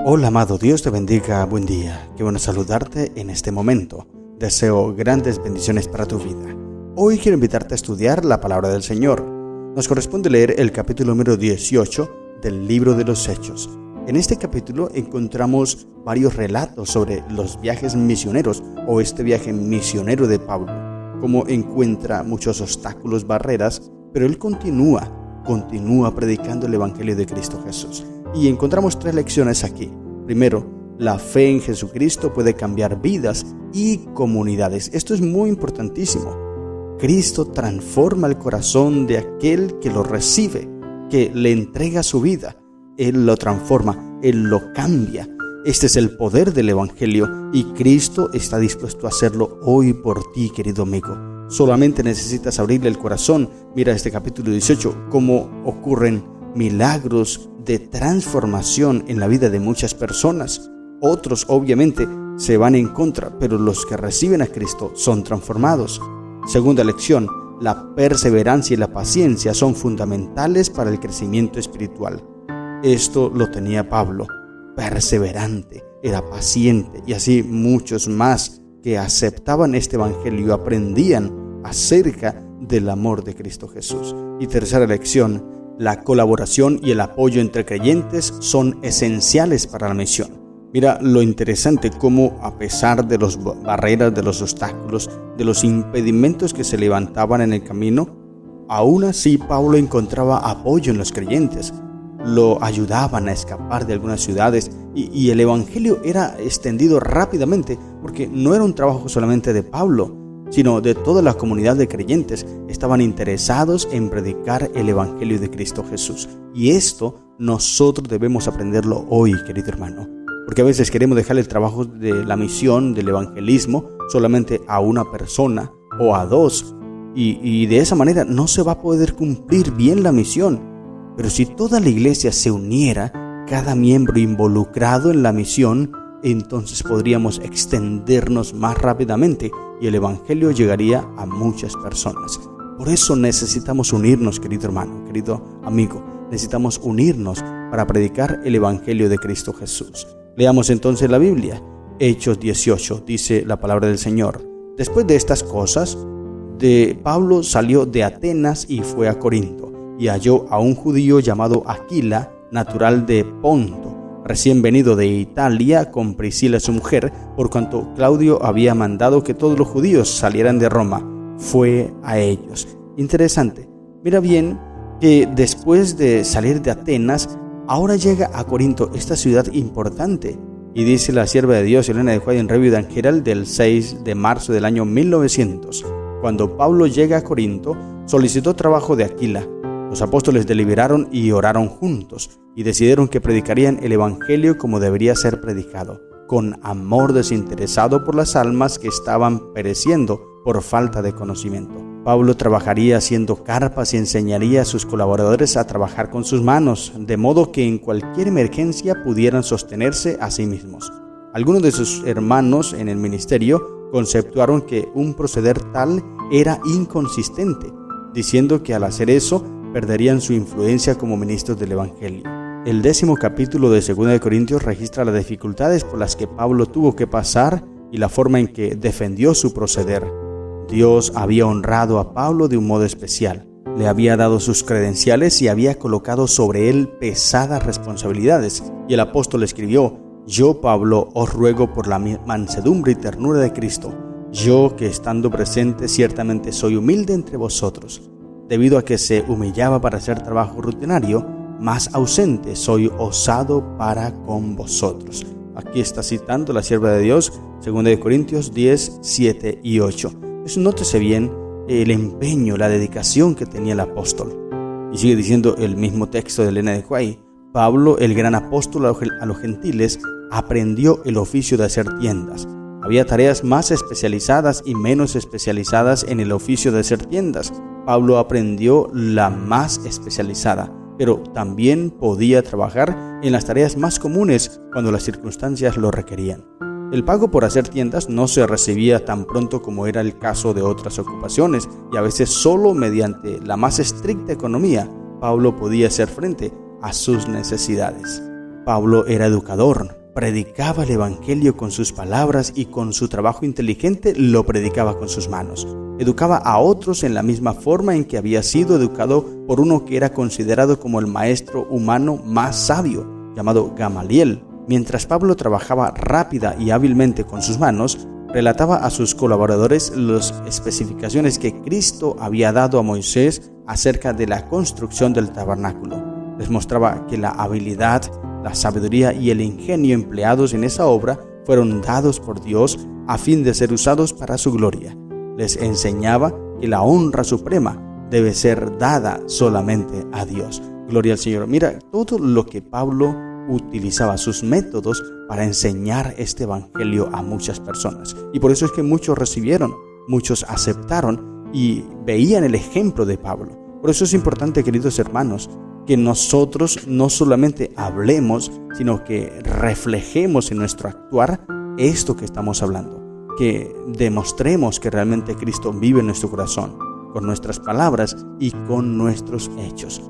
Hola amado, Dios te bendiga, buen día. Qué bueno saludarte en este momento. Deseo grandes bendiciones para tu vida. Hoy quiero invitarte a estudiar la palabra del Señor. Nos corresponde leer el capítulo número 18 del libro de los Hechos. En este capítulo encontramos varios relatos sobre los viajes misioneros o este viaje misionero de Pablo, cómo encuentra muchos obstáculos, barreras, pero él continúa predicando el Evangelio de Cristo Jesús. Y encontramos 3 lecciones aquí. Primero, la fe en Jesucristo puede cambiar vidas y comunidades. Esto es muy importantísimo. Cristo transforma el corazón de aquel que lo recibe, que le entrega su vida. Él lo transforma, Él lo cambia. Este es el poder del Evangelio y Cristo está dispuesto a hacerlo hoy por ti, querido amigo. Solamente necesitas abrirle el corazón. Mira este capítulo 18, cómo ocurren milagros de transformación en la vida de muchas personas. Otros obviamente se van en contra, pero los que reciben a Cristo son transformados. Segunda lección, la perseverancia y la paciencia son fundamentales para el crecimiento espiritual. Esto lo tenía Pablo, perseverante, era paciente, y así muchos más que aceptaban este evangelio aprendían acerca del amor de Cristo Jesús. Y tercera lección, la colaboración y el apoyo entre creyentes son esenciales para la misión. Mira lo interesante cómo a pesar de las barreras, de los obstáculos, de los impedimentos que se levantaban en el camino, aún así Pablo encontraba apoyo en los creyentes. Lo ayudaban a escapar de algunas ciudades y el evangelio era extendido rápidamente porque no era un trabajo solamente de Pablo, sino de toda la comunidad de creyentes. Estaban interesados en predicar el Evangelio de Cristo Jesús. Y esto nosotros debemos aprenderlo hoy, querido hermano. Porque a veces queremos dejar el trabajo de la misión, del evangelismo, solamente a una persona o a 2. Y de esa manera no se va a poder cumplir bien la misión. Pero si toda la iglesia se uniera, cada miembro involucrado en la misión, entonces podríamos extendernos más rápidamente y el evangelio llegaría a muchas personas. Por eso necesitamos unirnos, querido hermano, querido amigo. Necesitamos unirnos para predicar el evangelio de Cristo Jesús. Leamos entonces la Biblia. Hechos 18, dice la palabra del Señor. Después de estas cosas, Pablo salió de Atenas y fue a Corinto, y halló a un judío llamado Aquila, natural de Ponto, recién venido de Italia, con Priscila su mujer, por cuanto Claudio había mandado que todos los judíos salieran de Roma. Fue a ellos. Interesante. Mira bien que después de salir de Atenas, ahora llega a Corinto, esta ciudad importante. Y dice la sierva de Dios, Elena de White, en Review de Herald del 6 de marzo del año 1900. Cuando Pablo llega a Corinto, solicitó trabajo de Aquila. Los apóstoles deliberaron y oraron juntos y decidieron que predicarían el evangelio como debería ser predicado, con amor desinteresado por las almas que estaban pereciendo por falta de conocimiento. Pablo trabajaría haciendo carpas y enseñaría a sus colaboradores a trabajar con sus manos, de modo que en cualquier emergencia pudieran sostenerse a sí mismos. Algunos de sus hermanos en el ministerio conceptuaron que un proceder tal era inconsistente, diciendo que al hacer eso perderían su influencia como ministros del Evangelio. El 10º capítulo de 2 de Corintios registra las dificultades por las que Pablo tuvo que pasar y la forma en que defendió su proceder. Dios había honrado a Pablo de un modo especial. Le había dado sus credenciales y había colocado sobre él pesadas responsabilidades. Y el apóstol escribió: Yo, Pablo, os ruego por la mansedumbre y ternura de Cristo, yo que estando presente ciertamente soy humilde entre vosotros. Debido a que se humillaba para hacer trabajo rutinario, más ausente soy osado para con vosotros. Aquí está citando la sierva de Dios, 2 de Corintios 10, 7 y 8. Eso nótese bien el empeño, la dedicación que tenía el apóstol. Y sigue diciendo el mismo texto de Elena de White: Pablo, el gran apóstol a los gentiles, aprendió el oficio de hacer tiendas. Había tareas más especializadas y menos especializadas en el oficio de hacer tiendas. Pablo aprendió la más especializada, pero también podía trabajar en las tareas más comunes cuando las circunstancias lo requerían. El pago por hacer tiendas no se recibía tan pronto como era el caso de otras ocupaciones, y a veces solo mediante la más estricta economía Pablo podía hacer frente a sus necesidades. Pablo era educador, predicaba el evangelio con sus palabras y con su trabajo inteligente lo predicaba con sus manos. Educaba a otros en la misma forma en que había sido educado por uno que era considerado como el maestro humano más sabio, llamado Gamaliel. Mientras Pablo trabajaba rápida y hábilmente con sus manos, relataba a sus colaboradores las especificaciones que Cristo había dado a Moisés acerca de la construcción del tabernáculo. Les mostraba que la habilidad, la sabiduría y el ingenio empleados en esa obra fueron dados por Dios a fin de ser usados para su gloria. Les enseñaba que la honra suprema debe ser dada solamente a Dios. Gloria al Señor. Mira, todo lo que Pablo utilizaba, sus métodos para enseñar este evangelio a muchas personas. Y por eso es que muchos recibieron, muchos aceptaron y veían el ejemplo de Pablo. Por eso es importante, queridos hermanos, que nosotros no solamente hablemos, sino que reflejemos en nuestro actuar esto que estamos hablando, que demostremos que realmente Cristo vive en nuestro corazón, con nuestras palabras y con nuestros hechos.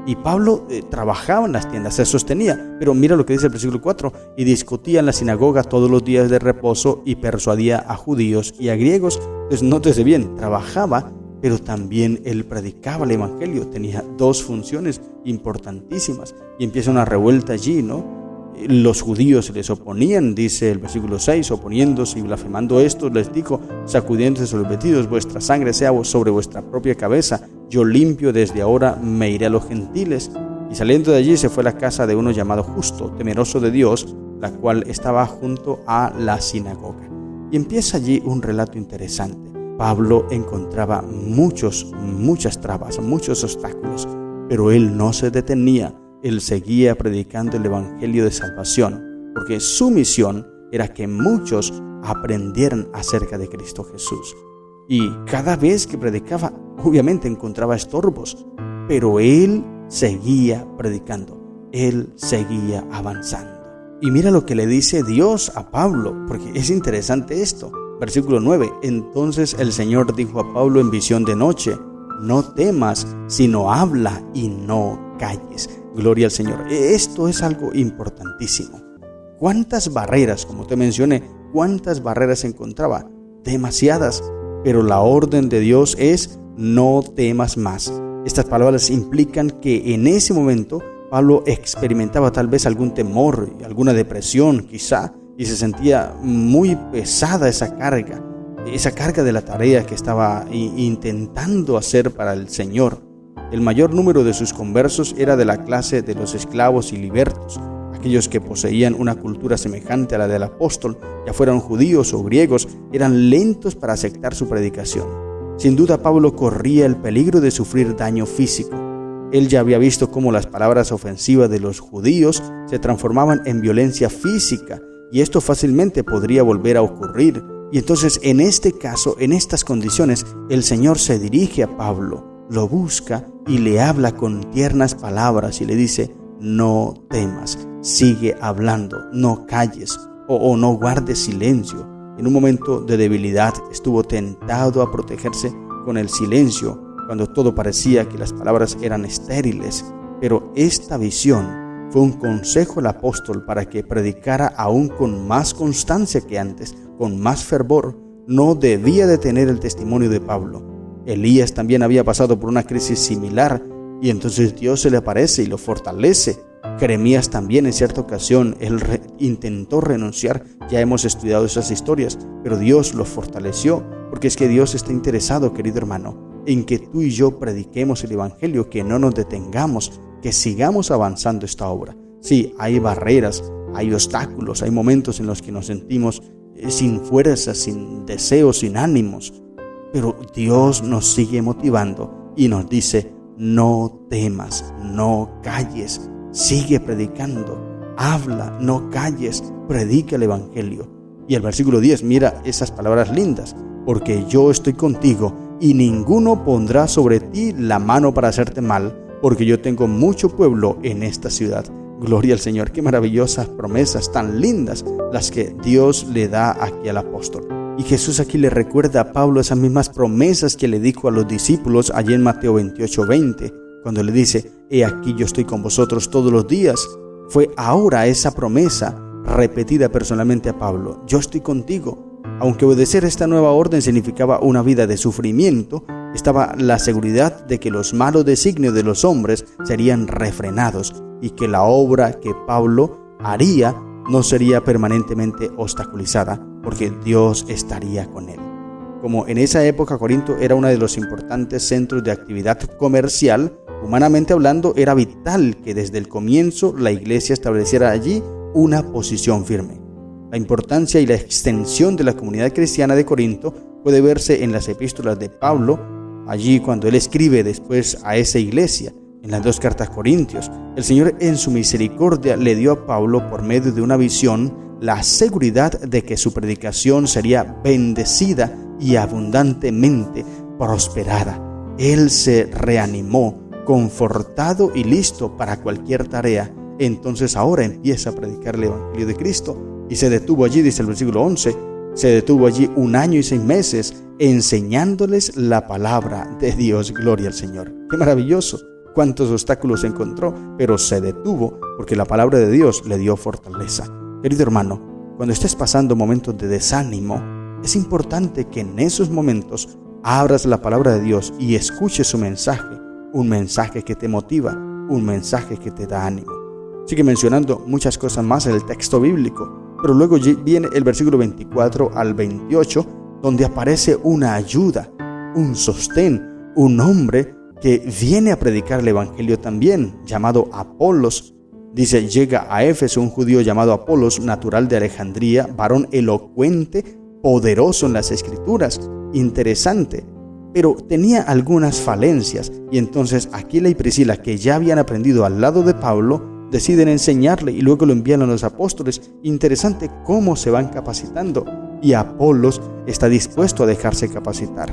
Y Pablo trabajaba en las tiendas, se sostenía, pero mira lo que dice el versículo 4, y discutía en la sinagoga todos los días de reposo y persuadía a judíos y a griegos. Entonces, nótese bien, trabajaba, pero también él predicaba el evangelio. Tenía dos funciones importantísimas y empieza una revuelta allí, ¿no? Los judíos se les oponían, dice el versículo 6, oponiéndose y blasfemando esto, les dijo, sacudiéndose los vestidos, vuestra sangre sea sobre vuestra propia cabeza, yo limpio desde ahora, me iré a los gentiles. Y saliendo de allí se fue a la casa de uno llamado Justo, temeroso de Dios, la cual estaba junto a la sinagoga. Y empieza allí un relato interesante. Pablo encontraba muchas trabas, muchos obstáculos, pero él no se detenía. Él seguía predicando el evangelio de salvación, porque su misión era que muchos aprendieran acerca de Cristo Jesús. Y cada vez que predicaba, obviamente encontraba estorbos, pero él seguía predicando, él seguía avanzando. Y mira lo que le dice Dios a Pablo, porque es interesante esto. Versículo 9, entonces el Señor dijo a Pablo en visión de noche, no temas, sino habla y no calles. Gloria al Señor. Esto es algo importantísimo. ¿Cuántas barreras, como te mencioné, cuántas barreras encontraba? Demasiadas. Pero la orden de Dios es, no temas más. Estas palabras implican que en ese momento Pablo experimentaba tal vez algún temor, alguna depresión quizá, y se sentía muy pesada esa carga de la tarea que estaba intentando hacer para el Señor. El mayor número de sus conversos era de la clase de los esclavos y libertos, aquellos que poseían una cultura semejante a la del apóstol, ya fueran judíos o griegos, eran lentos para aceptar su predicación. Sin duda Pablo corría el peligro de sufrir daño físico. Él ya había visto cómo las palabras ofensivas de los judíos se transformaban en violencia física, y esto fácilmente podría volver a ocurrir. Y entonces, en este caso, en estas condiciones, el Señor se dirige a Pablo, lo busca y le habla con tiernas palabras y le dice, no temas, sigue hablando, no calles o no guardes silencio. En un momento de debilidad estuvo tentado a protegerse con el silencio cuando todo parecía que las palabras eran estériles, pero esta visión fue un consejo al apóstol para que predicara aún con más constancia que antes, con más fervor. No debía detener el testimonio de Pablo. Elías también había pasado por una crisis similar y entonces Dios se le aparece y lo fortalece. Jeremías también en cierta ocasión, él intentó renunciar, ya hemos estudiado esas historias, pero Dios lo fortaleció, porque es que Dios está interesado, querido hermano, en que tú y yo prediquemos el evangelio, que no nos detengamos, que sigamos avanzando esta obra. Sí, hay barreras, hay obstáculos, hay momentos en los que nos sentimos sin fuerza, sin deseos, sin ánimos, pero Dios nos sigue motivando y nos dice, no temas, no calles, sigue predicando, habla, no calles, predica el evangelio. Y el versículo 10, mira esas palabras lindas, porque yo estoy contigo y ninguno pondrá sobre ti la mano para hacerte mal, porque yo tengo mucho pueblo en esta ciudad. Gloria al Señor, qué maravillosas promesas tan lindas las que Dios le da aquí al apóstol. Y Jesús aquí le recuerda a Pablo esas mismas promesas que le dijo a los discípulos allí en Mateo 28:20, cuando le dice, he aquí yo estoy con vosotros todos los días, Fue ahora esa promesa repetida personalmente a Pablo: yo estoy contigo. Aunque obedecer esta nueva orden significaba una vida de sufrimiento, estaba la seguridad de que los malos designios de los hombres serían refrenados y que la obra que Pablo haría no sería permanentemente obstaculizada, porque Dios estaría con él. Como en esa época Corinto era uno de los importantes centros de actividad comercial, humanamente hablando, era vital que desde el comienzo la iglesia estableciera allí una posición firme. La importancia y la extensión de la comunidad cristiana de Corinto puede verse en las epístolas de Pablo, allí cuando él escribe después a esa iglesia, en las 2 cartas Corintios. El Señor en su misericordia le dio a Pablo, por medio de una visión, la seguridad de que su predicación sería bendecida y abundantemente prosperada. Él se reanimó, confortado y listo para cualquier tarea. Entonces ahora empieza a predicar el Evangelio de Cristo. Y se detuvo allí, dice el versículo 11, se detuvo allí 1 año y 6 meses enseñándoles la palabra de Dios. Gloria al Señor. ¡Qué maravilloso! Cuántos obstáculos encontró, pero se detuvo porque la palabra de Dios le dio fortaleza. Querido hermano, cuando estés pasando momentos de desánimo, es importante que en esos momentos abras la palabra de Dios y escuches su mensaje, un mensaje que te motiva, un mensaje que te da ánimo. Sigue mencionando muchas cosas más en el texto bíblico, pero luego viene el versículo 24 al 28, donde aparece una ayuda, un sostén, un hombre que viene a predicar el Evangelio también, llamado Apolos. Dice: llega a Éfeso un judío llamado Apolos, natural de Alejandría, varón elocuente, poderoso en las Escrituras. Interesante, pero tenía algunas falencias, y entonces Aquila y Priscila, que ya habían aprendido al lado de Pablo, deciden enseñarle y luego lo envían a los apóstoles. Interesante cómo se van capacitando, y Apolos está dispuesto a dejarse capacitar.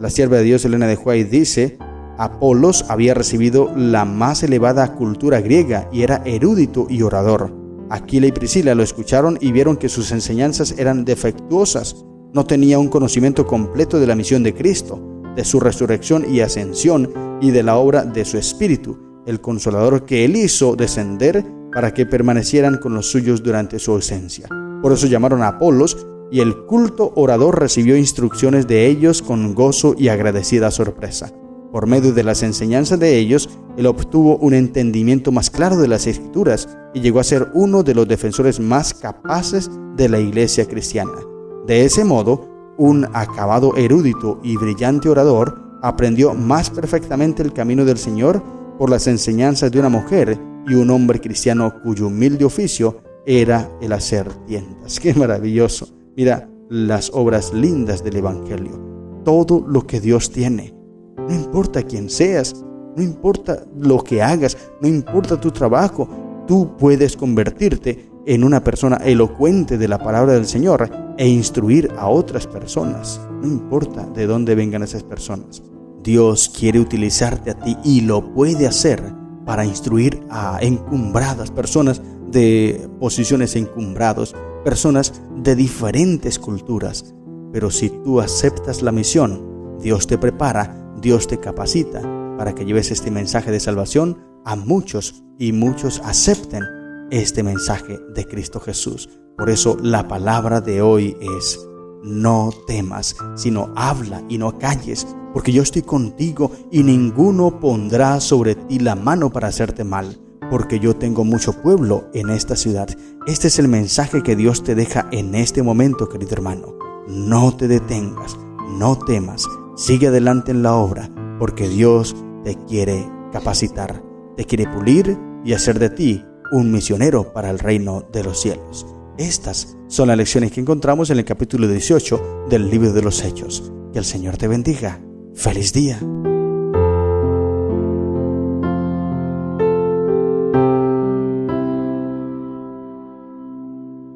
La sierva de Dios Elena de White dice: Apolos había recibido la más elevada cultura griega y era erudito y orador. Aquila y Priscila lo escucharon y vieron que sus enseñanzas eran defectuosas. No tenía un conocimiento completo de la misión de Cristo, de su resurrección y ascensión y de la obra de su Espíritu, el Consolador que Él hizo descender para que permanecieran con los suyos durante su ausencia. Por eso llamaron a Apolos, y el culto orador recibió instrucciones de ellos con gozo y agradecida sorpresa. Por medio de las enseñanzas de ellos, él obtuvo un entendimiento más claro de las Escrituras y llegó a ser uno de los defensores más capaces de la iglesia cristiana. De ese modo, un acabado erudito y brillante orador aprendió más perfectamente el camino del Señor por las enseñanzas de una mujer y un hombre cristiano cuyo humilde oficio era el hacer tiendas. ¡Qué maravilloso! Mira las obras lindas del Evangelio. Todo lo que Dios tiene. No importa quién seas, no importa lo que hagas, no importa tu trabajo, tú puedes convertirte en una persona elocuente de la palabra del Señor e instruir a otras personas. No importa de dónde vengan esas personas. Dios quiere utilizarte a ti y lo puede hacer para instruir a encumbradas personas de posiciones encumbradas, personas de diferentes culturas. Pero si tú aceptas la misión, Dios te prepara, Dios te capacita para que lleves este mensaje de salvación a muchos y muchos acepten este mensaje de Cristo Jesús. Por eso la palabra de hoy es: no temas, sino habla y no calles, porque yo estoy contigo y ninguno pondrá sobre ti la mano para hacerte mal, porque yo tengo mucho pueblo en esta ciudad. Este es el mensaje que Dios te deja en este momento, querido hermano. No te detengas, no temas, sigue adelante en la obra, porque Dios te quiere capacitar, te quiere pulir y hacer de ti un misionero para el reino de los cielos. Estas son las lecciones que encontramos en el capítulo 18 del libro de los Hechos. Que el Señor te bendiga. ¡Feliz día!